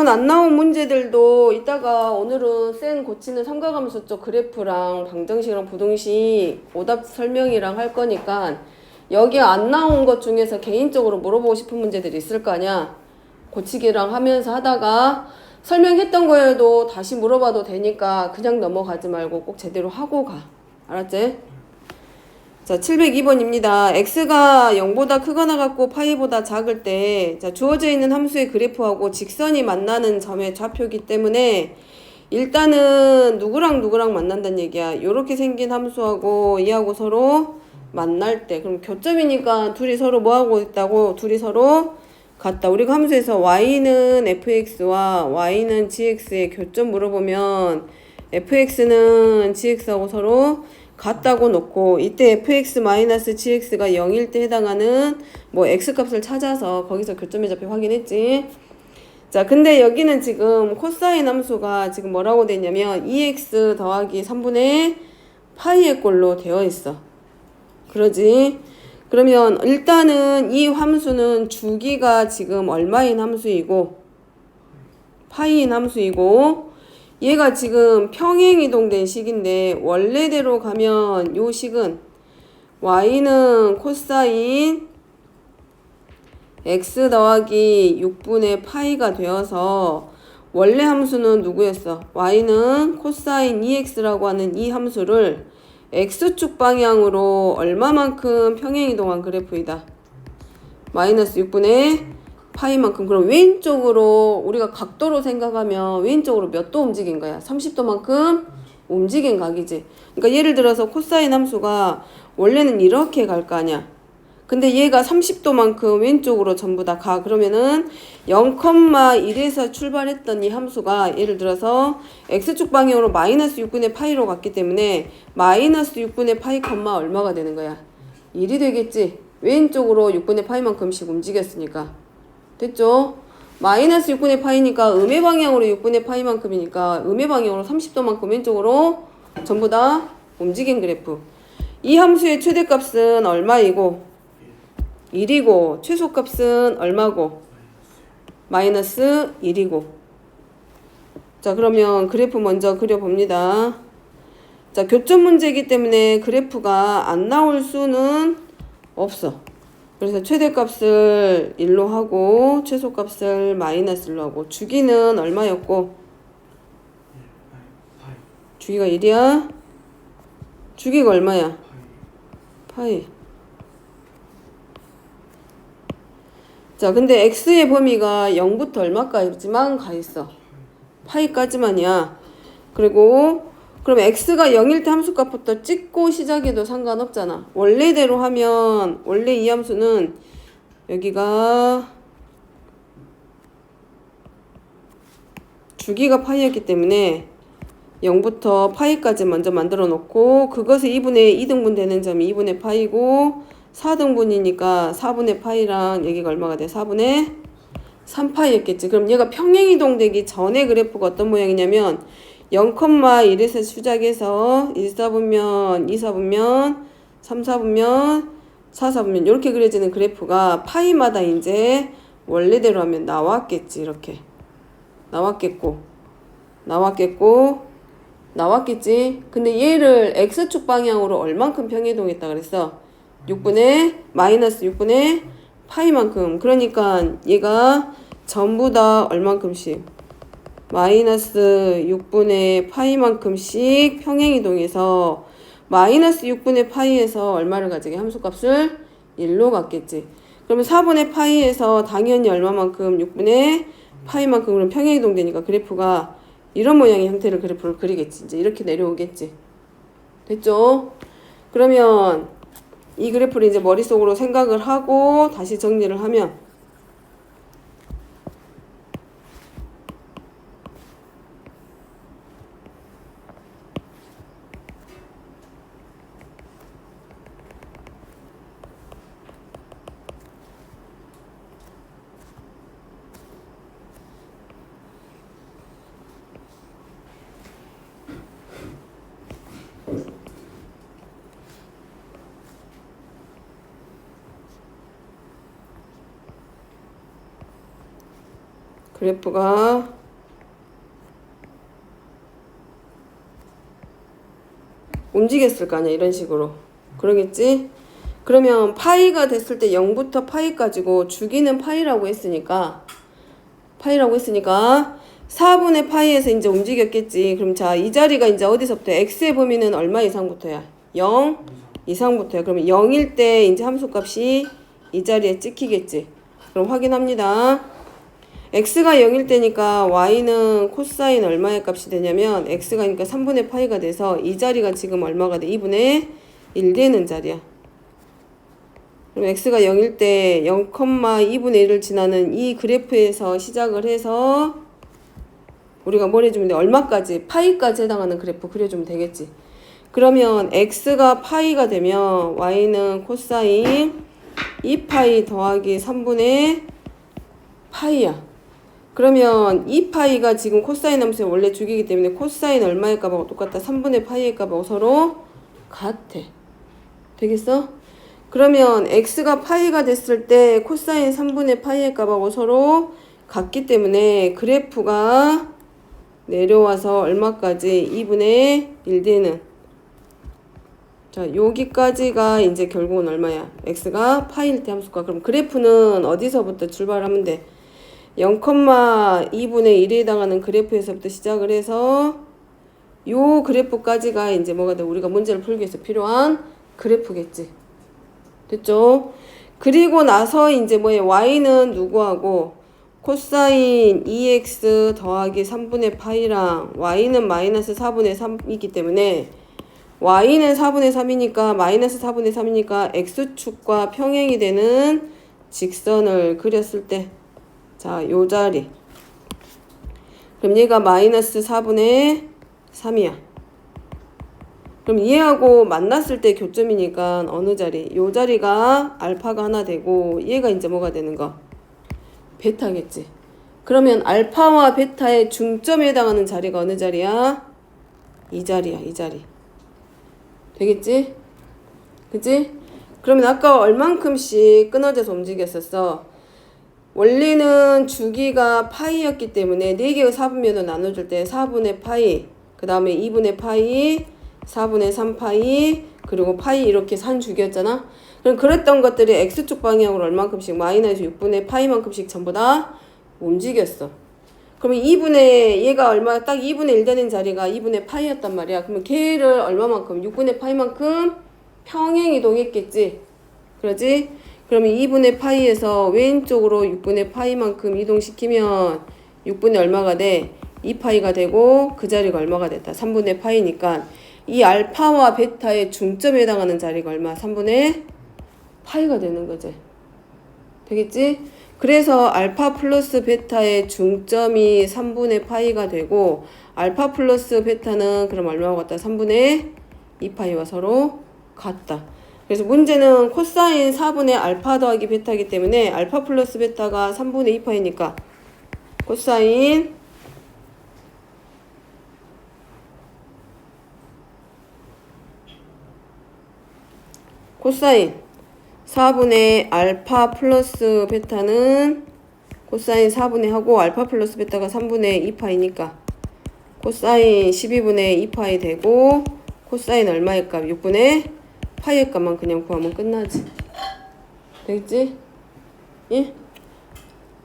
안 나온 문제들도 이따가 오늘은 센 고치는 삼각함수 쪽 그래프랑 방정식이랑 부등식 오답 설명이랑 할 거니까 여기 안 나온 것 중에서 개인적으로 물어보고 싶은 문제들이 있을 거 아니야. 고치기랑 하면서 하다가 설명했던 거에도 다시 물어봐도 되니까 그냥 넘어가지 말고 꼭 제대로 하고 가. 알았지? 자, 702번입니다. x가 0보다 크거나 같고 파이보다 작을 때, 자, 주어져 있는 함수의 그래프하고 직선이 만나는 점의 좌표이기 때문에 일단은 누구랑 만난다는 얘기야. 요렇게 생긴 함수하고 얘하고 서로 만날 때. 그럼 교점이니까 둘이 서로 뭐하고 있다고? 둘이 서로 같다. 우리가 함수에서 y는 fx와 y는 gx의 교점 물어보면 fx는 gx하고 서로 같다고 놓고 이때 fx-gx가 0일 때 해당하는 뭐 x값을 찾아서 거기서 교점의 좌표 확인했지. 자, 근데 여기는 지금 코사인 함수가 지금 뭐라고 돼 있냐면 2x 더하기 3분의 파이의 꼴로 되어 있어. 그러지? 그러면 일단은 이 함수는 주기가 지금 얼마인 함수이고 파이인 함수이고 얘가 지금 평행이동된 식인데 원래대로 가면 요 식은 y는 코사인 x 더하기 6분의 파이가 되어서 원래 함수는 누구였어? y는 코사인 2x라고 하는 이 함수를 x축 방향으로 얼마만큼 평행이동한 그래프이다. 마이너스 6분의 파이만큼. 그럼 왼쪽으로 우리가 각도로 생각하면 왼쪽으로 몇 도 움직인 거야? 30도만큼 움직인 각이지. 그러니까 예를 들어서 코사인 함수가 원래는 이렇게 갈 거 아니야. 근데 얘가 30도만큼 왼쪽으로 전부 다 가. 그러면은 0,1에서 출발했던 이 함수가 예를 들어서 x축 방향으로 마이너스 6분의 파이로 갔기 때문에 마이너스 6분의 파이 컴마 얼마가 되는 거야? 1이 되겠지. 왼쪽으로 6분의 파이만큼씩 움직였으니까. 됐죠? 마이너스 6분의 파이니까 음의 방향으로 6분의 파이만큼이니까 음의 방향으로 30도만큼 왼쪽으로 전부 다 움직인 그래프. 이 함수의 최대값은 얼마이고 1이고 최소값은 얼마고 마이너스 1이고. 자, 그러면 그래프 먼저 그려봅니다. 자, 교점 문제이기 때문에 그래프가 안 나올 수는 없어. 그래서 최대값을 1로 하고 최소값을 마이너스 1로 하고 주기는 얼마였고 주기가 1이야? 주기가 얼마야? 파이. 자, 근데 x의 범위가 0부터 얼마까지만 가 있어? 파이까지만이야. 그리고 그럼 x가 0일 때 함수값부터 찍고 시작해도 상관없잖아. 원래대로 하면 원래 이 함수는 여기가 주기가 파이였기 때문에 0부터 파이까지 먼저 만들어 놓고 그것의 2분의 2등분 되는 점이 2분의 파이고 4등분이니까 4분의 파이랑 여기가 얼마가 돼? 4분의 3파이였겠지. 그럼 얘가 평행이동되기 전에 그래프가 어떤 모양이냐면 0,1에서 시작해서 1사분면, 2사분면, 3사분면, 4사분면 이렇게 그려지는 그래프가 파이마다 이제 원래대로 하면 나왔겠지. 이렇게 나왔겠지. 근데 얘를 x축 방향으로 얼만큼 평행이동했다 그랬어? 6분의 마이너스 6분의 파이만큼. 그러니까 얘가 전부 다 얼만큼씩 마이너스 6분의 파이만큼씩 평행이동해서 마이너스 6분의 파이에서 얼마를 가지게? 함수값을 1로 갖겠지. 그러면 4분의 파이에서 당연히 얼마만큼? 6분의 파이만큼. 그럼 평행이동되니까 그래프가 이런 모양의 형태를 그래프를 그리겠지. 이제 이렇게 내려오겠지. 됐죠? 그러면 이 그래프를 이제 머릿속으로 생각을 하고 다시 정리를 하면 그래프가 움직였을 거 아니야. 이런 식으로. 그러겠지? 그러면 파이가 됐을 때 0부터 파이까지고 주기는 파이라고 했으니까 4분의 파이에서 이제 움직였겠지. 그럼 자, 이 자리가 이제 어디서부터 x의 범위는 얼마 이상부터야? 0 이상부터야. 그러면 0일 때 이제 함수값이 이 자리에 찍히겠지. 그럼 확인합니다. x가 0일 때니까 y는 코사인 얼마의 값이 되냐면 x가 그러니까 3분의 파이가 돼서 이 자리가 지금 얼마가 돼? 2분의 1 되는 자리야. 그럼 x가 0일 때 0,2분의 1을 지나는 이 그래프에서 시작을 해서 우리가 뭘 해주면 돼? 얼마까지? 파이까지 해당하는 그래프 그려주면 되겠지. 그러면 x가 파이가 되면 y는 코사인 2파이 더하기 3분의 파이야. 그러면 2파이가 지금 코사인 함수의 원래 주기이기 때문에 코사인 얼마의 값하고 똑같다. 3분의 파이의 값하고 서로 같아. 되겠어? 그러면 x가 파이가 됐을 때 코사인 3분의 파이의 값하고 서로 같기 때문에 그래프가 내려와서 얼마까지? 2분의 1 되는. 자, 여기까지가 이제 결국은 얼마야? x가 파이일 때 함수가. 그럼 그래프는 어디서부터 출발하면 돼? 0,2분의 1에 해당하는 그래프에서부터 시작을 해서 요 그래프까지가 이제 뭐가 돼? 우리가 문제를 풀기 위해서 필요한 그래프겠지. 됐죠? 그리고 나서 이제 뭐예요? y는 누구하고? 코사인 2x 더하기 3분의 파이랑 y는 마이너스 4분의 3이기 때문에 y는 4분의 3이니까 마이너스 4분의 3이니까 x축과 평행이 되는 직선을 그렸을 때 자, 요 자리. 그럼 얘가 마이너스 4분의 3이야. 그럼 얘하고 만났을 때 교점이니까 어느 자리? 요 자리가 알파가 하나 되고 얘가 이제 뭐가 되는 거? 베타겠지. 그러면 알파와 베타의 중점에 해당하는 자리가 어느 자리야? 이 자리야, 이 자리. 되겠지? 그치? 그러면 아까 얼만큼씩 끊어져서 움직였었어? 원래는 주기가 파이였기 때문에 4개의 4분면을 나눠줄 때 4분의 파이, 그 다음에 2분의 파이, 4분의 3파이, 그리고 파이 이렇게 산 주기였잖아? 그럼 그랬던 것들이 x축 방향으로 얼만큼씩 마이너스 6분의 파이만큼씩 전부 다 움직였어. 그러면 2분의 얘가 얼마 딱 2분의 1 되는 자리가 2분의 파이였단 말이야. 그러면 걔를 얼마만큼? 6분의 파이만큼 평행 이동했겠지. 그러지? 그러면 2분의 파이에서 왼쪽으로 6분의 파이만큼 이동시키면 6분의 얼마가 돼? 2파이가 되고 그 자리가 얼마가 됐다? 3분의 파이니까 이 알파와 베타의 중점에 해당하는 자리가 얼마? 3분의 파이가 되는 거지. 되겠지? 그래서 알파 플러스 베타의 중점이 3분의 파이가 되고 알파 플러스 베타는 그럼 얼마와 같다? 3분의 2파이와 서로 같다. 그래서 문제는 코사인 4분의 알파 더하기 베타이기 때문에 알파 플러스 베타가 3분의 2파이니까 코사인 코사인 4분의 알파 플러스 베타는 코사인 4분의 하고 알파 플러스 베타가 3분의 2파이니까 코사인 12분의 2파이 되고 코사인 얼마의 값? 6분의 파이의 값만 그냥 구하면 끝나지. 되겠지? 예?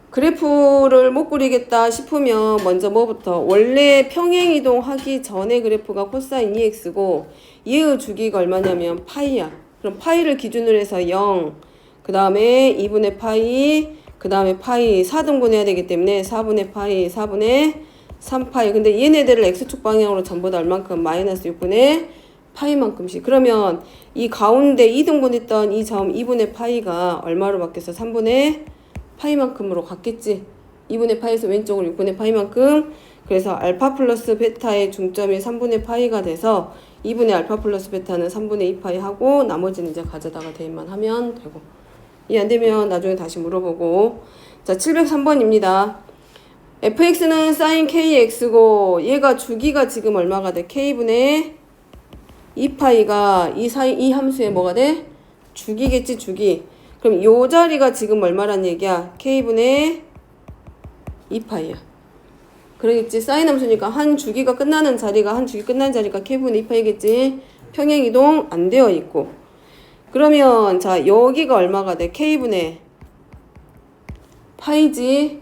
그래프를 못 그리겠다 싶으면 먼저 뭐부터? 원래 평행이동 하기 전에 그래프가 코사인 2x고 얘의 주기가 얼마냐면 파이야. 그럼 파이를 기준으로 해서 0, 그 다음에 2분의 파이, 그 다음에 파이 4등분 해야 되기 때문에 4분의 파이, 4분의 3파이. 근데 얘네들을 x축 방향으로 전부 다 얼만큼? 마이너스 6분의 파이만큼씩. 그러면 이 가운데 2등분 했던 이 점 2분의 파이가 얼마로 바뀌었어? 3분의 파이만큼으로 갔겠지. 2분의 파이에서 왼쪽으로 6분의 파이만큼. 그래서 알파 플러스 베타의 중점이 3분의 파이가 돼서 2분의 알파 플러스 베타는 3분의 2파이 하고 나머지는 이제 가져다가 대입만 하면 되고. 이해 안 되면 나중에 다시 물어보고. 자, 703번입니다. fx는 sin kx고 얘가 주기가 지금 얼마가 돼? k분의 2파이가 이 함수에 뭐가 돼? 주기겠지, 주기. 그럼 요 자리가 지금 얼마란 얘기야? k분의 2파이야. 그러겠지. 사인 함수니까 한 주기가 끝나는 자리가 k분의 2파이겠지. 평행이동 안 되어 있고. 그러면 자 여기가 얼마가 돼? K분의 파이지.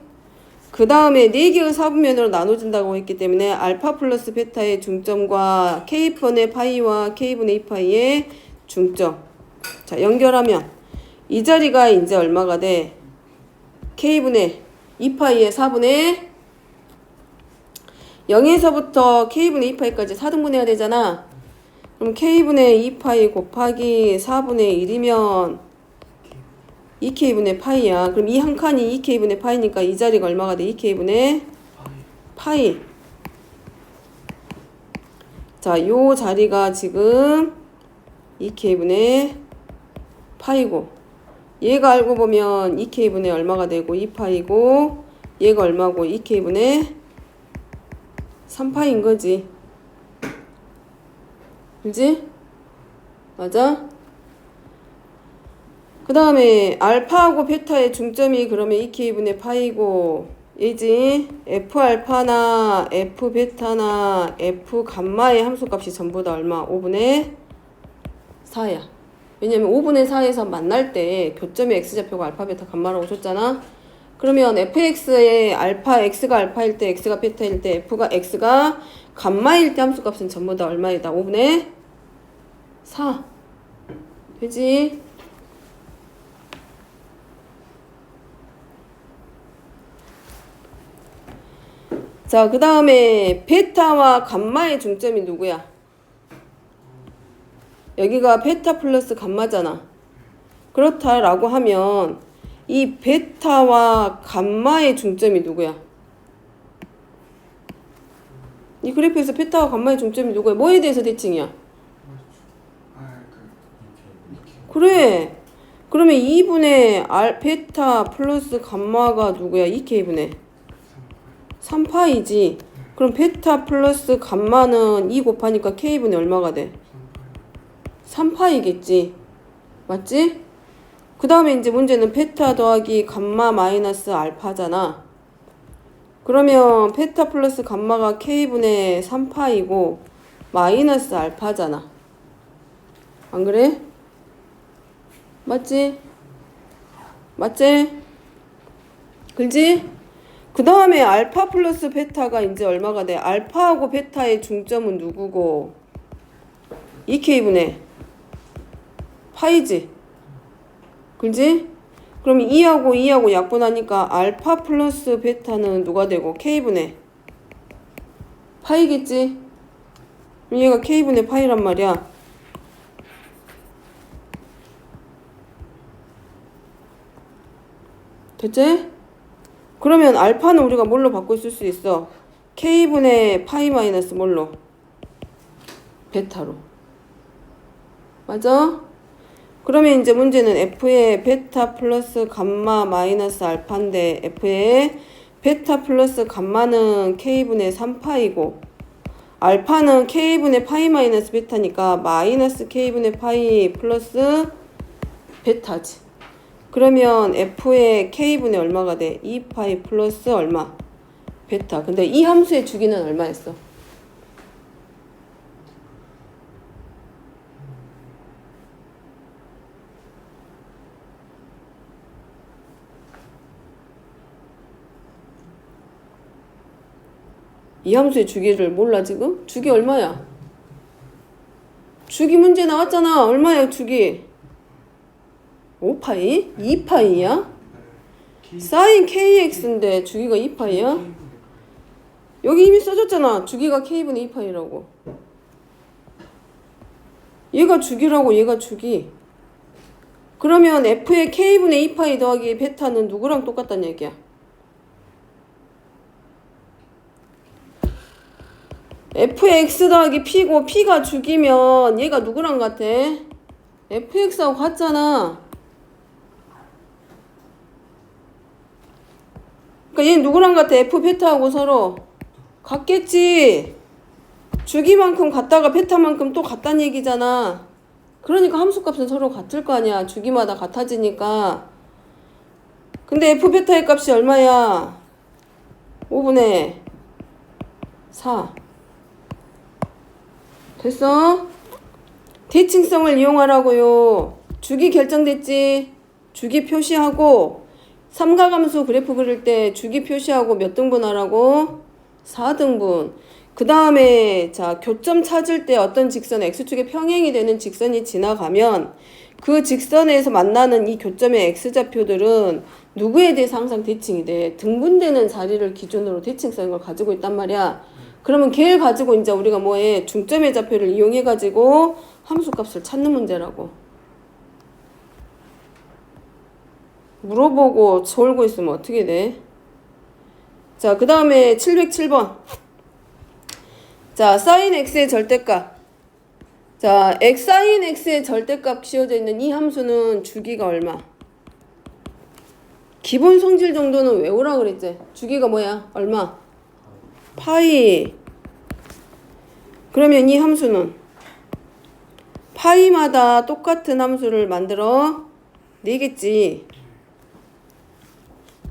그 다음에 4개의 사분면으로 나눠준다고 했기 때문에 알파 플러스 베타의 중점과 K분의 파이와 K분의 2파이의 중점. 자 연결하면 이 자리가 이제 얼마가 돼? K분의 2파이의 4분의 0에서부터 K분의 2파이까지 4등분 해야 되잖아. 그럼 K분의 2파이 곱하기 4분의 1이면 2K분의 파이야. 그럼 이 한 칸이 2K분의 파이니까 이 자리가 얼마가 돼? 2K분의 파이. 자, 요 자리가 지금 2K분의 파이고, 얘가 알고 보면 2K분의 얼마가 되고 2파이고, 얘가 얼마고 2K분의 3파인 거지. 그지? 맞아? 그 다음에 알파하고 베타의 중점이 그러면 2K분의 파이고, 얘지? F알파나 F베타나 F감마의 함수값이 전부 다 얼마? 5분의 4야. 왜냐면 5분의 4에서 만날 때 교점의 X좌표가 알파, 베타, 감마라고 줬잖아? 그러면 fx의 알파, x가 알파일 때, x가 베타일 때, f가 x가 감마일 때 함수값은 전부 다 얼마이다? 5분의 4. 되지? 자, 그 다음에 베타와 감마의 중점이 누구야? 여기가 베타 플러스 감마잖아. 그렇다라고 하면 이 베타와 감마의 중점이 누구야? 이 그래프에서 베타와 감마의 중점이 누구야? 뭐에 대해서 대칭이야? 그래. 그러면 2분의 베타 플러스 감마가 누구야? 2K분의 3파이지. 그럼 베타 플러스 감마는 2 곱하니까 K분의 얼마가 돼? 3파이겠지. 맞지? 그 다음에 이제 문제는 베타 더하기 감마 마이너스 알파잖아. 그러면 베타 플러스 감마가 K분의 3파이고 마이너스 알파잖아. 안 그래? 맞지? 맞지? 그지? 그 다음에 알파 플러스 베타가 이제 얼마가 돼? 알파하고 베타의 중점은 누구고? 2K분의 파이지. 그지? 그럼 2하고 2하고 약분하니까 알파 플러스 베타는 누가 되고? K분의 파이겠지? 얘가 K분의 파이란 말이야. 됐지? 그러면 알파는 우리가 뭘로 바꿔 쓸 수 있어? K분의 파이 마이너스 뭘로? 베타로. 맞아? 그러면 이제 문제는 F의 베타 플러스 감마 마이너스 알파인데 F의 베타 플러스 감마는 K분의 3파이고 알파는 K분의 파이 마이너스 베타니까 마이너스 K분의 파이 플러스 베타지. 그러면 F의 K분의 얼마가 돼? 2파이 플러스 얼마? 베타. 근데 이 함수의 주기는 얼마였어? 이 함수의 주기를 몰라 지금? 주기 얼마야? 주기 문제 나왔잖아. 얼마야 주기? 5파이? 2파이야? 사인 KX인데 주기가 2파이야? 여기 이미 써줬잖아. 주기가 K분의 2파이라고. 얘가 주기라고 얘가 주기. 그러면 F의 K분의 2파이 더하기 베타는 누구랑 똑같다는 얘기야? F의 X 더하기 P고 P가 주기면 얘가 누구랑 같아? FX하고 같잖아. 그러니까 얘는 누구랑 같아? F 베타하고 서로 같겠지. 주기만큼 같다가 베타만큼 또 같다는 얘기잖아. 그러니까 함수값은 서로 같을 거 아니야. 주기마다 같아지니까. 근데 F 베타의 값이 얼마야? 5분의 4. 됐어? 대칭성을 이용하라고요. 주기 결정됐지? 주기 표시하고 삼각함수 그래프 그릴 때 주기 표시하고 몇 등분 하라고? 4등분. 그 다음에 자 교점 찾을 때 어떤 직선 x축에 평행이 되는 직선이 지나가면 그 직선에서 만나는 이 교점의 x좌표들은 누구에 대해서 항상 대칭이 돼? 등분되는 자리를 기준으로 대칭성을 가지고 있단 말이야. 그러면 걔를 가지고 이제 우리가 뭐해? 중점의 좌표를 이용해 가지고 함수값을 찾는 문제라고. 물어보고 졸고 있으면 어떻게 돼? 자, 그 다음에 707번. 자, sin x의 절대값. 자, sin x의 절대값 씌워져 있는 이 함수는 주기가 얼마? 기본 성질 정도는 외우라 그랬지? 주기가 뭐야? 얼마? 파이. 그러면 이 함수는 파이마다 똑같은 함수를 만들어 내겠지.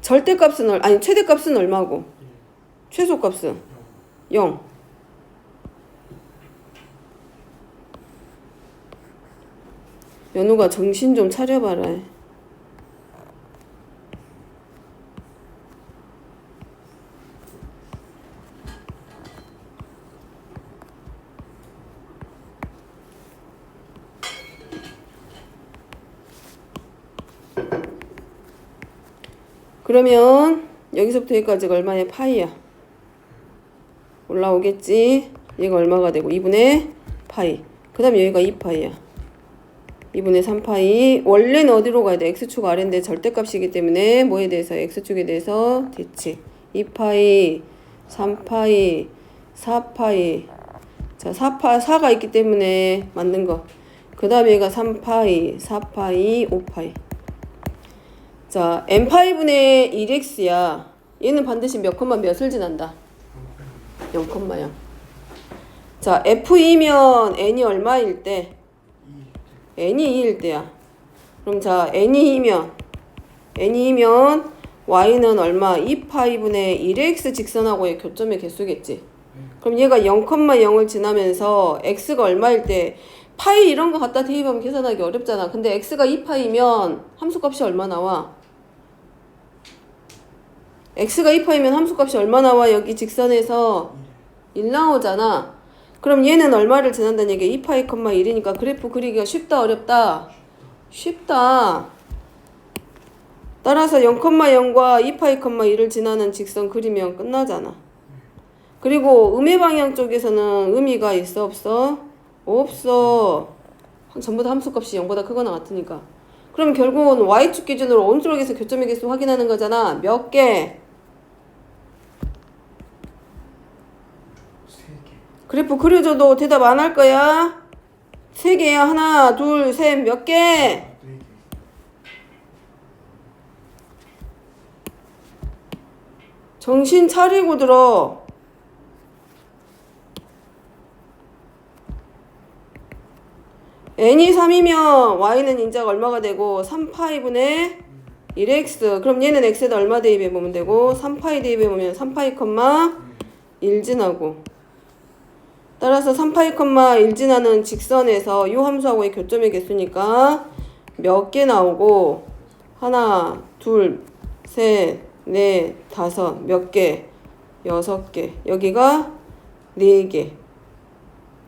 절대값은 아니 최대값은 얼마고? 최소값은 0. 연우가 정신 좀 차려봐라. 그러면 여기서부터 여기까지가 얼마야? 파이야. 올라오겠지? 얘가 얼마가 되고 2분의 파이. 그 다음에 여기가 2파이야. 2분의 3파이. 원래는 어디로 가야 돼? x축 아래인데 절대값이기 때문에 뭐에 대해서? x축에 대해서 대칭. 2파이, 3파이, 4파이. 자, 4가 있기 때문에 만든 거. 그 다음에 얘가 3파이, 4파이, 5파이. 자, n 파이분의 1x야. 얘는 반드시 몇 콤마 몇을 지난다? 0,0. 자, f2면 n이 얼마일 때? n이 2일 때야. 그럼 자, n이면 y는 얼마? 2파이분의 1x 직선하고의 교점의 개수겠지. 그럼 얘가 0,0을 지나면서 x가 얼마일 때? 파이 이런 거 갖다 대입하면 계산하기 어렵잖아. 근데 x가 2파이면 함수값이 얼마 나와? x가 2파이면 함수값이 얼마 나와? 여기 직선에서 1 나오잖아. 그럼 얘는 얼마를 지난다는 얘기야? 2파이, 1이니까 그래프 그리기가 쉽다, 어렵다? 쉽다. 따라서 0,0과 2파이, 1을 지나는 직선 그리면 끝나잖아. 그리고 음의 방향 쪽에서는 의미가 있어, 없어? 없어. 전부 다 함수값이 0보다 크거나 같으니까. 그럼 결국은 y축 기준으로 오른쪽에서 교점의 개수 확인하는 거잖아. 몇 개? 그래프 그려줘도 대답 안 할 거야? 3개야. 하나, 둘, 셋, 몇 개? 정신 차리고 들어. n이 3이면 y는 인자가 얼마가 되고 3파이분의 1x. 그럼 얘는 x에다 얼마 대입해보면 되고 3파이 대입해보면 3파이, 1 지나고. 따라서 3파이, 1 지나는 직선에서 이 함수하고의 교점의 개수니까 몇 개 나오고 하나, 둘, 셋, 넷, 다섯, 몇 개? 6개. 여기가 4개.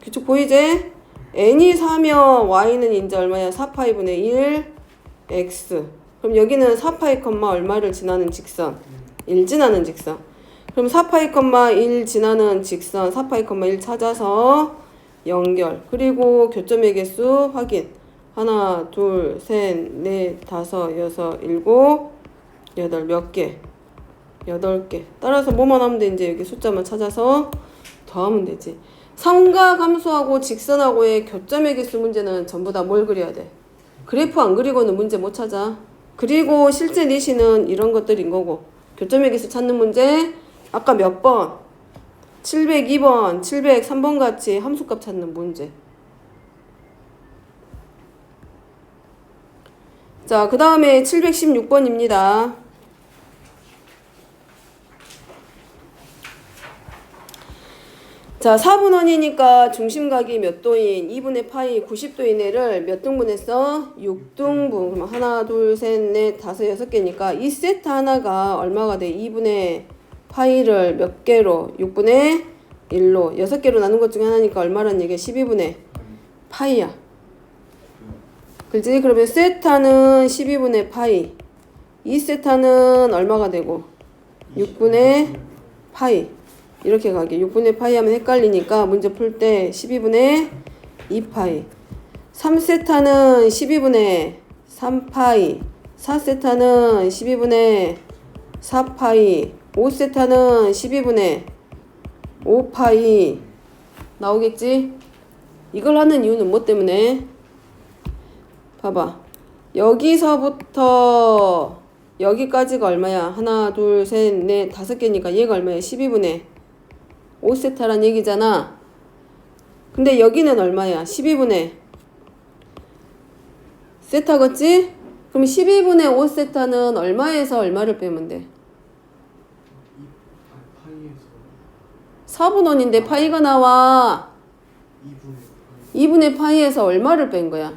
규칙 보이지? n이 4면 y는 인자 얼마야? 4파이분의 1 x. 그럼 여기는 4파이, 얼마를 지나는 직선? 1 지나는 직선. 그럼 4파이, 1 지나는 직선 4파이, 1 찾아서 연결. 그리고 교점의 개수 확인. 하나, 둘, 셋, 넷, 다섯, 여섯, 일곱, 여덟. 몇 개? 8개. 따라서 뭐만 하면 돼? 이제 여기 숫자만 찾아서 더하면 되지. 삼각함수하고 직선하고의 교점의 개수 문제는 전부 다 뭘 그려야 돼? 그래프 안 그리고는 문제 못 찾아. 그리고 실제 내시는 이런 것들인 거고. 교점의 개수 찾는 문제 아까 몇 번? 702번, 703번 같이 함수값 찾는 문제. 자, 그 다음에 716번입니다. 자, 4분원이니까 중심각이 몇 도인? 2분의 파이 90도인 애를 몇 등분했어? 6등분. 그럼 하나, 둘, 셋, 넷, 다섯, 여섯 개니까 이 세트 하나가 얼마가 돼? 2분의 파이를 몇 개로? 6분의 1로. 6개로 나눈 것 중에 하나니까 얼마란 얘기야? 12분의 파이야. 그렇지? 그러면 세타는 12분의 파이. 이 세타는 얼마가 되고? 6분의 파이. 이렇게 가게. 6분의 파이 하면 헷갈리니까 문제 풀 때 12분의 2파이. 3세타는 12분의 3파이. 4세타는 12분의 4파이. 5세타는 12분의 5파이. 나오겠지? 이걸 하는 이유는 뭐 때문에? 봐봐. 여기서부터 여기까지가 얼마야? 하나, 둘, 셋, 넷, 다섯 개니까 얘가 얼마야? 12분의 5세타란 얘기잖아. 근데 여기는 얼마야? 12분의 세타겠지? 그럼 12분의 5세타는 얼마에서 얼마를 빼면 돼? 4분원인데 파이가 나와. 2분의 파이에서 얼마를 뺀 거야?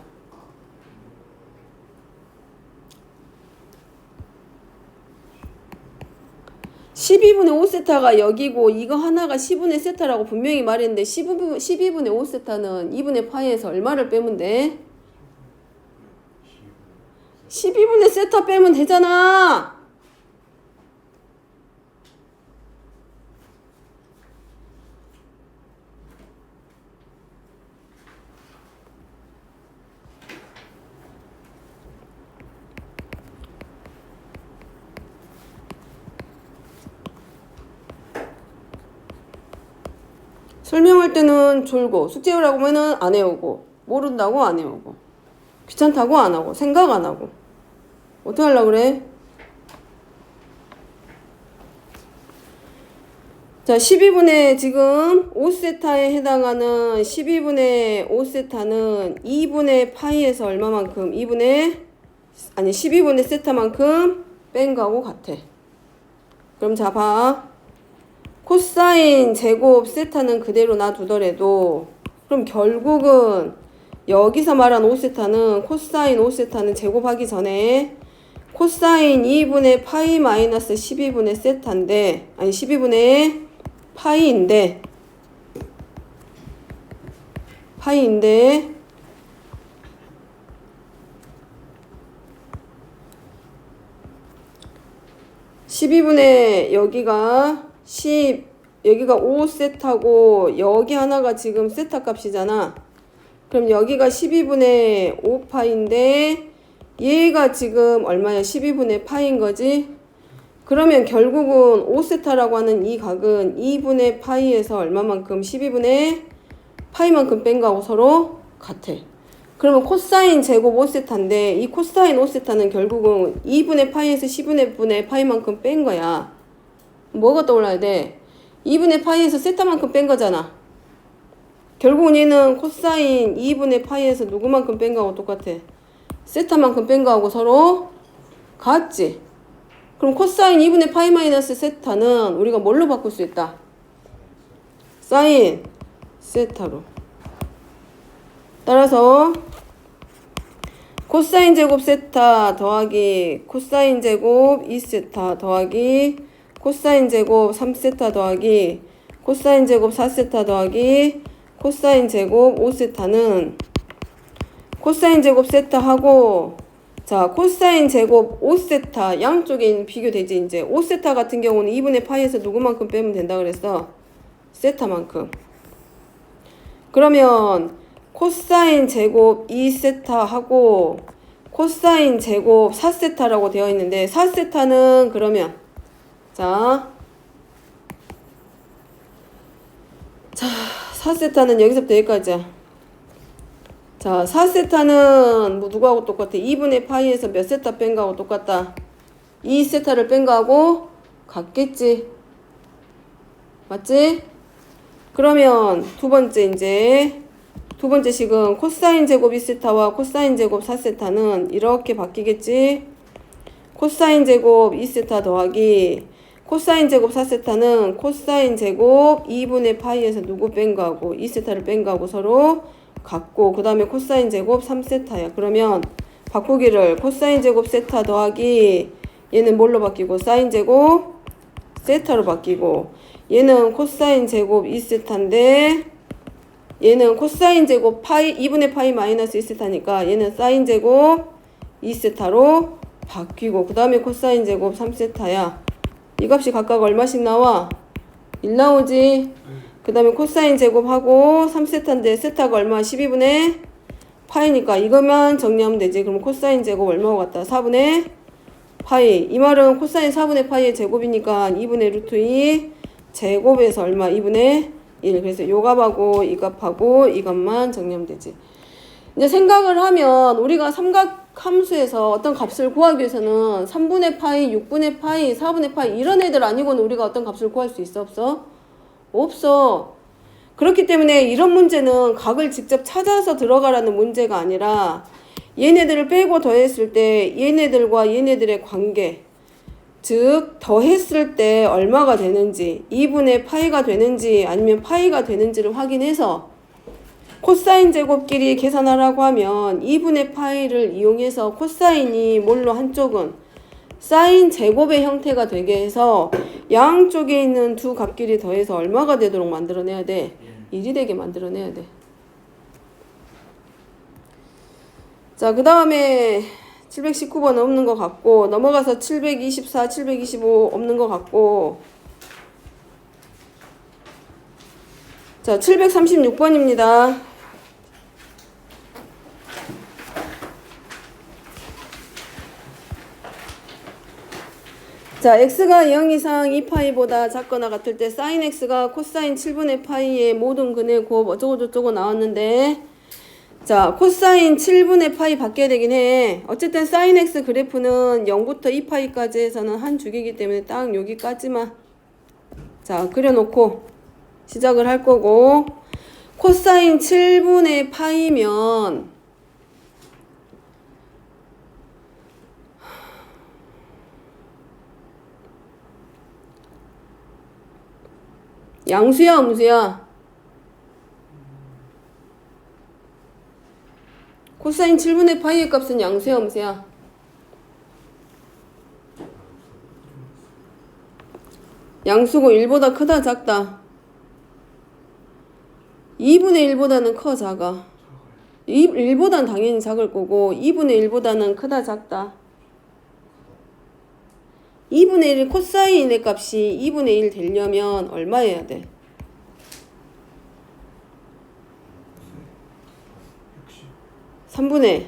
12분의 5세타가 여기고 이거 하나가 10분의 세타라고 분명히 말했는데 12분의 5세타는 2분의 파이에서 얼마를 빼면 돼? 12분의 세타 빼면 되잖아. 설명할 때는 졸고 숙제하라고 하면은 안 해오고 모른다고 안 해오고 귀찮다고 안 하고 생각 안 하고 어떻게 하려고 그래? 자, 12분의 지금 5세타에 해당하는 12분의 5세타는 2분의 파이에서 얼마만큼? 12분의 세타만큼 뺀 거하고 같아. 그럼 자, 봐. 코사인 제곱 세타는 그대로 놔두더라도 그럼 결국은 여기서 말한 5세타는 코사인 5세타는 제곱하기 전에 코사인 2분의 파이 마이너스 12분의 세타인데 12분의 파이인데 12분의 여기가 여기가 5세타고 여기 하나가 지금 세타 값이잖아. 그럼 여기가 12분의 5파인데 얘가 지금 얼마야? 12분의 파인 거지? 그러면 결국은 5세타라고 하는 이 각은 2분의 파이에서 얼마만큼? 12분의 파이만큼 뺀 거하고 서로 같아. 그러면 코사인 제곱 5세타인데 이 코사인 5세타는 결국은 2분의 파이에서 10분의 파이만큼 뺀 거야. 뭐가 떠올라야 돼? 2분의 파이에서 세타만큼 뺀 거잖아. 결국은 얘는 코사인 2분의 파이에서 누구만큼 뺀 거하고 똑같아. 세타만큼 뺀 거하고 서로 같지? 그럼 코사인 2분의 파이 마이너스 세타는 우리가 뭘로 바꿀 수 있다? 사인 세타로. 따라서 코사인 제곱 세타 더하기 코사인 제곱 2세타 더하기 코사인 제곱 3세타 더하기 코사인 제곱 4세타 더하기 코사인 제곱 5세타는 코사인 제곱 세타하고 자 코사인 제곱 5세타 양쪽에 비교되지. 이제 5세타 같은 경우는 2분의 파이에서 누구만큼 빼면 된다 그랬어? 세타만큼. 그러면 코사인 제곱 2세타하고 코사인 제곱 4세타라고 되어 있는데 4세타는 그러면 자 4세타는 여기서부터 여기까지야. 자 4세타는 뭐 누구하고 똑같아? 2분의 파이에서 몇 세타 뺀 거하고 똑같다. 2세타를 뺀 거하고 같겠지. 맞지? 그러면 두 번째 식은 코사인 제곱 2세타와 코사인 제곱 4세타는 이렇게 바뀌겠지. 코사인 제곱 2세타 더하기 코사인 제곱 4세타는 코사인 제곱 2분의 파이에서 누구 뺀 거하고 2세타를 뺀 거하고 서로 같고 그 다음에 코사인 제곱 3세타야. 그러면 바꾸기를 코사인 제곱 세타 더하기 얘는 뭘로 바뀌고 사인 제곱 세타로 바뀌고 얘는 코사인 제곱 2세타인데 얘는 코사인 제곱 파이 2분의 파이 마이너스 2세타니까 얘는 사인 제곱 2세타로 바뀌고 그 다음에 코사인 제곱 3세타야. 이 값이 각각 얼마씩 나와? 1 나오지? 그 다음에 코사인 제곱하고 3세타인데 세타가 얼마? 12분의 파이니까 이것만 정리하면 되지. 그럼 코사인 제곱 얼마고 같다? 4분의 파이. 이 말은 코사인 4분의 파이의 제곱이니까 2분의 루트 2 제곱에서 얼마? 2분의 1. 그래서 요 값하고 이 값하고 이 값만 정리하면 되지. 이제 생각을 하면 우리가 삼각 함수에서 어떤 값을 구하기 위해서는 3분의 파이, 6분의 파이, 4분의 파이 이런 애들 아니고는 우리가 어떤 값을 구할 수 있어? 없어? 없어. 그렇기 때문에 이런 문제는 각을 직접 찾아서 들어가라는 문제가 아니라 얘네들을 빼고 더했을 때 얘네들과 얘네들의 관계, 즉 더했을 때 얼마가 되는지 2분의 파이가 되는지 아니면 파이가 되는지를 확인해서 코사인 제곱끼리 계산하라고 하면 2분의 파이를 이용해서 코사인이 뭘로 한쪽은 사인 제곱의 형태가 되게 해서 양쪽에 있는 두 값끼리 더해서 얼마가 되도록 만들어내야 돼? 1이 되게 만들어내야 돼. 자, 그 다음에 719번 없는 것 같고 넘어가서 724, 725 없는 것 같고 자, 736번입니다. 자, x가 0 이상 2파이보다 작거나 같을 때 sin x가 코사인 7분의 파이의 모든 근의 곱 어쩌고저쩌고 나왔는데 자, 코사인 7분의 파이 바뀌어야 되긴 해. 어쨌든 sin x 그래프는 0부터 2파이까지 해서는 한 주기이기 때문에 딱 여기까지만 자, 그려놓고 시작을 할 거고 코사인 7분의 파이면 양수야, 음수야? 코사인 7분의 파이의 값은 양수야, 음수야? 양수고 1보다 크다, 작다? 2분의 1보다는 커, 작아? 1보다는 당연히 작을 거고 2분의 1보다는 크다, 작다? 2분의 1 코사인의 값이 2분의 1 되려면 얼마 해야 돼? 3분의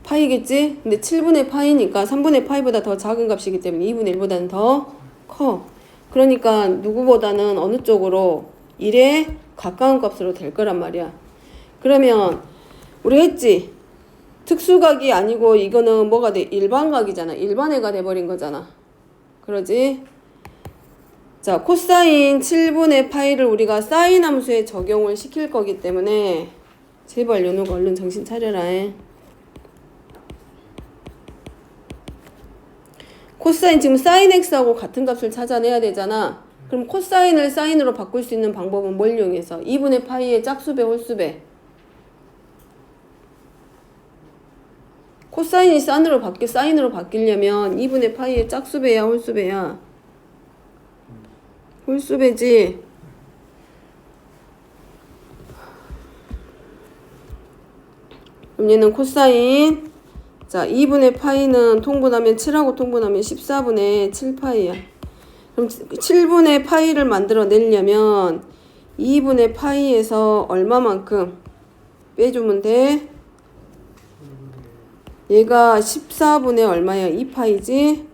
파이겠지? 근데 7분의 파이니까 3분의 파이보다 더 작은 값이기 때문에 2분의 1보다는 더 커. 그러니까 누구보다는 어느 쪽으로 1에 가까운 값으로 될 거란 말이야. 그러면 우리 했지? 특수각이 아니고 이거는 뭐가 돼? 일반각이잖아. 일반애가 돼버린 거잖아. 그러지? 자, 코사인 7분의 파이를 우리가 사인 함수에 적용을 시킬 거기 때문에 제발 연우가 얼른 정신 차려라. 코사인 지금 사인 x하고 같은 값을 찾아내야 되잖아. 그럼 코사인을 사인으로 바꿀 수 있는 방법은 뭘 이용해서? 2분의 파이의 짝수배, 홀수배. 코사인이 사인으로 바뀌려면 2분의 파이의 짝수배야, 홀수배야? 홀수배지. 그럼 얘는 코사인. 자, 2분의 파이는 통분하면 7하고 통분하면 14분의 7파이야. 그럼 7분의 파이를 만들어내려면 2분의 파이에서 얼마만큼 빼주면 돼? 얘가 14분의 얼마야? 2파이지?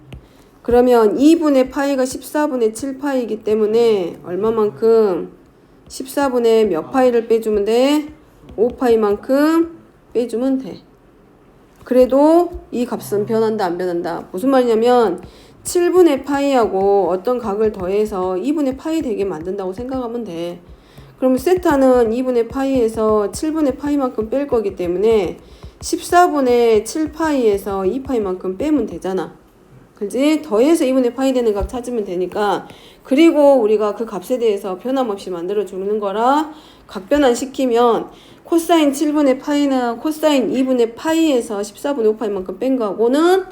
그러면 2분의 파이가 14분의 7파이이기 때문에 얼마만큼? 14분의 몇 파이를 빼주면 돼? 5파이만큼 빼주면 돼. 그래도 이 값은 변한다, 안 변한다? 무슨 말이냐면 7분의 파이하고 어떤 각을 더해서 2분의 파이 되게 만든다고 생각하면 돼. 그럼 세타는 2분의 파이에서 7분의 파이만큼 뺄 거기 때문에 14분의 7파이에서 2파이만큼 빼면 되잖아. 그지? 더해서 2분의 파이 되는 값 찾으면 되니까. 그리고 우리가 그 값에 대해서 변함없이 만들어 주는 거라 각변환 시키면 코사인 7분의 파이는 코사인 2분의 파이에서 14분의 5파이만큼 뺀 거하고는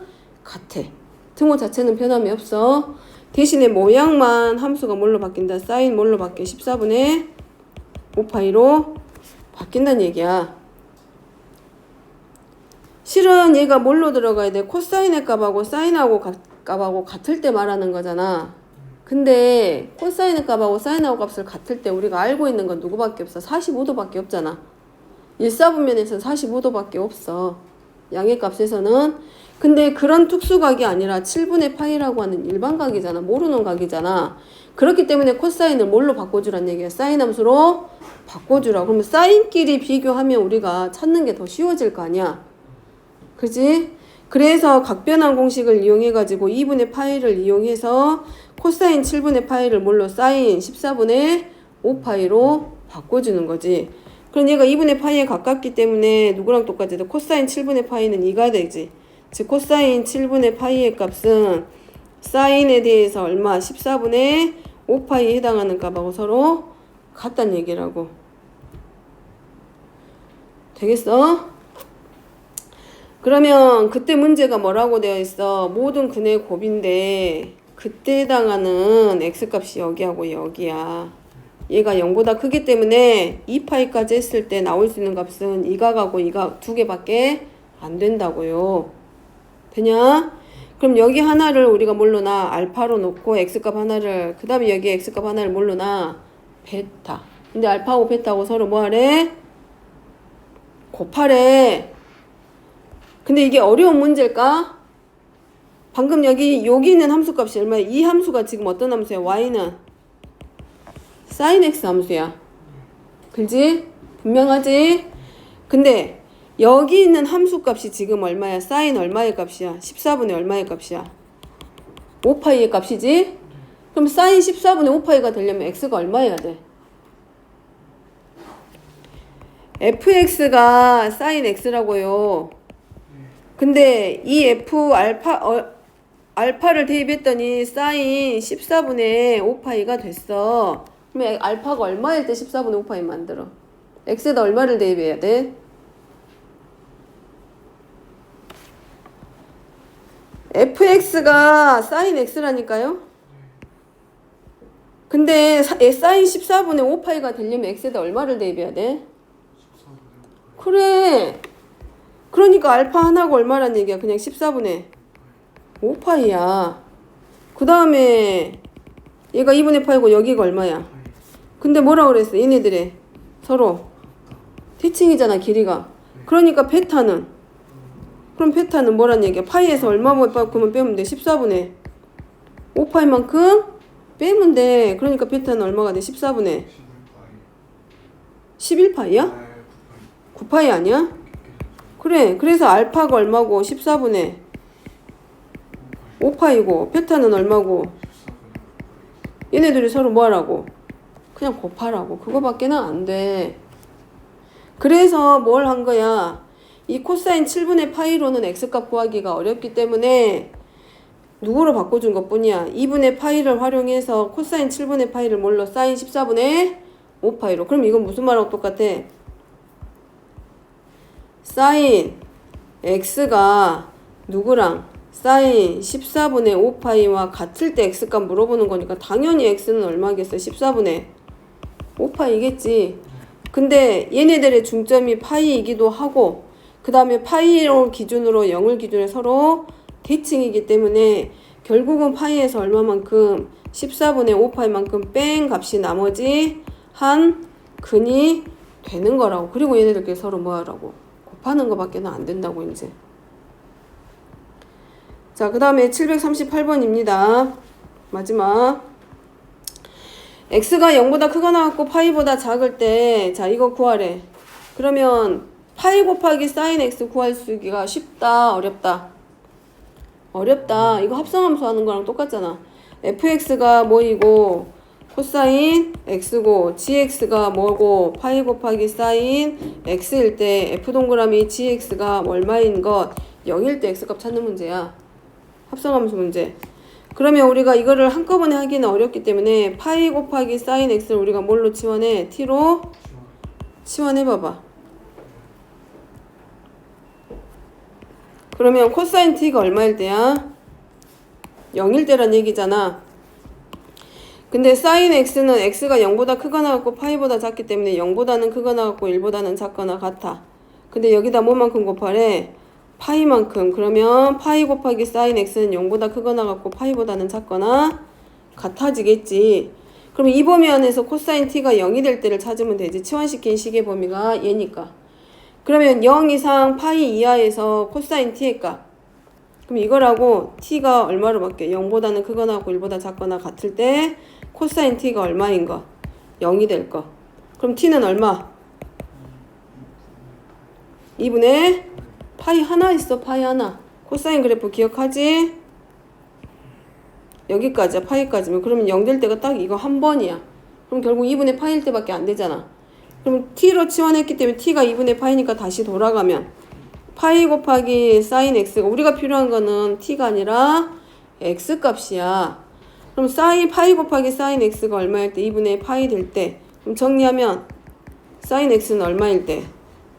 같아. 등호 자체는 변함이 없어. 대신에 모양만 함수가 뭘로 바뀐다? 사인 뭘로 바뀌어? 14분의 5파이로 바뀐다는 얘기야. 실은 얘가 뭘로 들어가야 돼? 코사인의 값하고 사인하고 값하고 같을 때 말하는 거잖아. 근데 코사인의 값하고 사인하고 값을 같을 때 우리가 알고 있는 건 누구밖에 없어? 45도밖에 없잖아. 일사분면에서는 45도밖에 없어. 양의 값에서는. 근데 그런 특수각이 아니라 7분의 파이라고 하는 일반각이잖아. 모르는 각이잖아. 그렇기 때문에 코사인을 뭘로 바꿔주란 얘기야? 사인 함수로 바꿔주라. 그러면 사인끼리 비교하면 우리가 찾는 게 더 쉬워질 거 아니야. 그지? 그래서 각변환 공식을 이용해가지고 2분의 파이를 이용해서 코사인 7분의 파이를 뭘로? 사인 14분의 5파이로 바꿔주는 거지. 그럼 얘가 2분의 파이에 가깝기 때문에 누구랑 똑같지? 코사인 7분의 파이는 2가 되지. 즉 코사인 7분의 파이의 값은 사인에 대해서 얼마? 14분의 5파이에 해당하는 값하고 서로 같다는 얘기라고. 되겠어? 그러면 그때 문제가 뭐라고 되어 있어? 모든 근의 곱인데 그때 해당하는 x값이 여기하고 여기야. 얘가 0보다 크기 때문에 2파이까지 했을 때 나올 수 있는 값은 2각하고 2각 두 개밖에 안 된다고요. 되냐? 그럼 여기 하나를 우리가 뭘로 놔? 알파로 놓고 x값 하나를, 그 다음에 여기 x값 하나를 뭘로 놔? 베타. 근데 알파하고 베타하고 서로 뭐하래? 곱하래. 근데 이게 어려운 문제일까? 방금 여기 있는 함수값이 얼마야? 이 함수가 지금 어떤 함수야? y는 sin x 함수야. 그지? 분명하지? 근데 여기 있는 함수값이 지금 얼마야? sin 얼마의 값이야? 14분의 얼마의 값이야? 5파이의 값이지? 그럼 sin 14분의 5파이가 되려면 x가 얼마여야 돼? fx가 sin x라고요. 근데 이 f 알파를 대입했더니 사인 14분의 5파이가 됐어. 그러면 알파가 얼마일 때 14분의 5파이 만들어? x에다 얼마를 대입해야 돼? fx가 사인 x라니까요? 근데 사인 14분의 5파이가 되려면 x에다 얼마를 대입해야 돼? 그래. 그러니까 알파 하나가 얼마란 얘기야? 그냥 14분의 5파이야. 그 다음에 얘가 2분의 파이고 여기가 얼마야? 근데 뭐라 그랬어? 얘네들의 서로 대칭이잖아, 길이가. 그러니까 베타는, 그럼 베타는 뭐란 얘기야? 파이에서 얼마만큼 빼면 돼? 14분의 5파이만큼 빼면 돼. 그러니까 베타는 얼마가 돼? 14분의 11파이야? 9파이 아니야? 그래. 그래서 알파가 얼마고 14분의 5파이고 베타는 얼마고? 얘네들이 서로 뭐하라고? 그냥 곱하라고. 그거밖에는 안 돼. 그래서 뭘 한 거야? 이 코사인 7분의 파이로는 x값 구하기가 어렵기 때문에 누구로 바꿔준 것 뿐이야. 2분의 파이를 활용해서 코사인 7분의 파이를 뭘로? 사인 14분의 5파이로. 그럼 이건 무슨 말하고 똑같아? 사인 x가 누구랑? 사인 14분의 5파이와 같을 때 x값 물어보는 거니까 당연히 x는 얼마겠어? 14분의 5파이겠지. 근데 얘네들의 중점이 파이이기도 하고 그 다음에 파이로 기준으로 0을 기준으로 서로 대칭이기 때문에 결국은 파이에서 얼마만큼? 14분의 5파이만큼 뺀 값이 나머지 한 근이 되는 거라고. 그리고 얘네들끼리 서로 뭐 하라고? 곱하는 거밖에는 안 된다고 이제. 자, 그 다음에 738번입니다. 마지막. x가 0보다 크거나 같고 파이보다 작을 때, 자, 이거 구하래. 그러면 파이 곱하기 사인 x 구할 수기가 쉽다, 어렵다? 어렵다. 이거 합성함수 하는 거랑 똑같잖아. fx가 뭐이고 코사인 x고 gx가 뭐고 파이 곱하기 사인 x일 때 f 동그라미 gx가 얼마인 것 0일 때 x값 찾는 문제야. 합성함수 문제. 그러면 우리가 이거를 한꺼번에 하기는 어렵기 때문에 파이 곱하기 사인 x를 우리가 뭘로 치환해? t로 치환해봐봐. 그러면 코사인 t가 얼마일 때야? 0일 때란 얘기잖아. 근데 사인 x는 x가 0보다 크거나 같고 파이보다 작기 때문에 0보다는 크거나 같고 1보다는 작거나 같아. 근데 여기다 뭐만큼 곱하래? 파이만큼. 그러면 파이 곱하기 사인 x는 0보다 크거나 같고 파이보다는 작거나 같아지겠지. 그럼 이 범위 안에서 코사인 t가 0이 될 때를 찾으면 되지. 치환시킨 식의 범위가 얘니까. 그러면 0 이상 파이 이하에서 코사인 t의 값. 그럼 이거라고 t가 얼마로 바뀌어? 0보다는 크거나 같고 1보다 작거나 같을 때 코사인 t가 얼마인 거? 0이 될 거. 그럼 t는 얼마? 2분의 파이 하나 있어. 파이 하나. 코사인 그래프 기억하지? 여기까지야. 파이까지면. 그러면 0 될 때가 딱 이거 한 번이야. 그럼 결국 2분의 파이일 때밖에 안 되잖아. 그럼 t로 치환했기 때문에 t가 2분의 파이니까 다시 돌아가면 파이 곱하기 사인 x가 우리가 필요한 거는 t가 아니라 x 값이야. 그럼 파이 곱하기 사인 x가 얼마일 때? 2분의 파이 될 때. 그럼 정리하면 사인 x는 얼마일 때?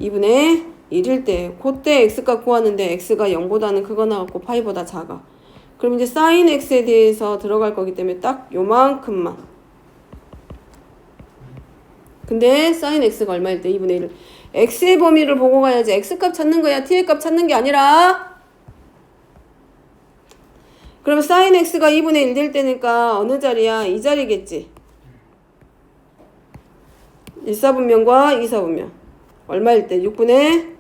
2분의 1일 때. 그때 x값 구하는데 x가 0보다는 크거나 같고 파이보다 작아. 그럼 이제 사인 x에 대해서 들어갈 거기 때문에 딱 요만큼만. 근데 사인 x가 얼마일 때? 2분의 1. x의 범위를 보고 가야지. x값 찾는 거야. t의 값 찾는 게 아니라. 그러면 사인 x가 2분의 1 될 때니까 어느 자리야? 이 자리겠지. 1사분면과 2사분면. 얼마일 때? 6분의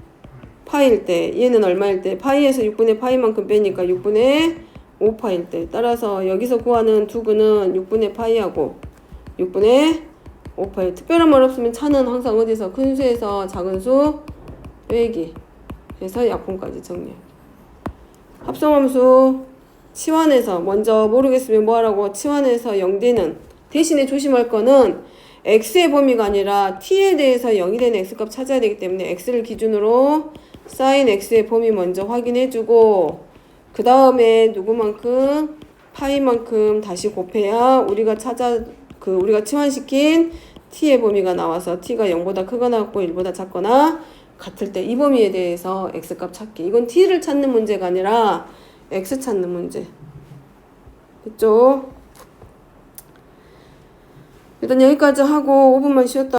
파이일 때. 얘는 얼마일 때? 파이에서 6분의 파이만큼 빼니까 6분의 5파일 때. 따라서 여기서 구하는 두근은 6분의 파이하고 6분의 5파이. 특별한 말 없으면 차는 항상 어디서? 큰 수에서 작은 수 빼기 해서 약분까지 정리. 합성함수 치환해서 먼저 모르겠으면 뭐하라고? 치환해서 0되는 대신에 조심할 거는 x의 범위가 아니라 t에 대해서 0이 되는 x값 찾아야 되기 때문에 x를 기준으로 사인 x의 범위 먼저 확인해주고 그 다음에 누구만큼? 파이만큼 다시 곱해야 우리가 우리가 치환시킨 t의 범위가 나와서 t가 0보다 크거나 같고 1보다 작거나 같을 때 이 범위에 대해서 x값 찾기. 이건 t를 찾는 문제가 아니라 x 찾는 문제. 됐죠? 일단 여기까지 하고 5분만 쉬었다.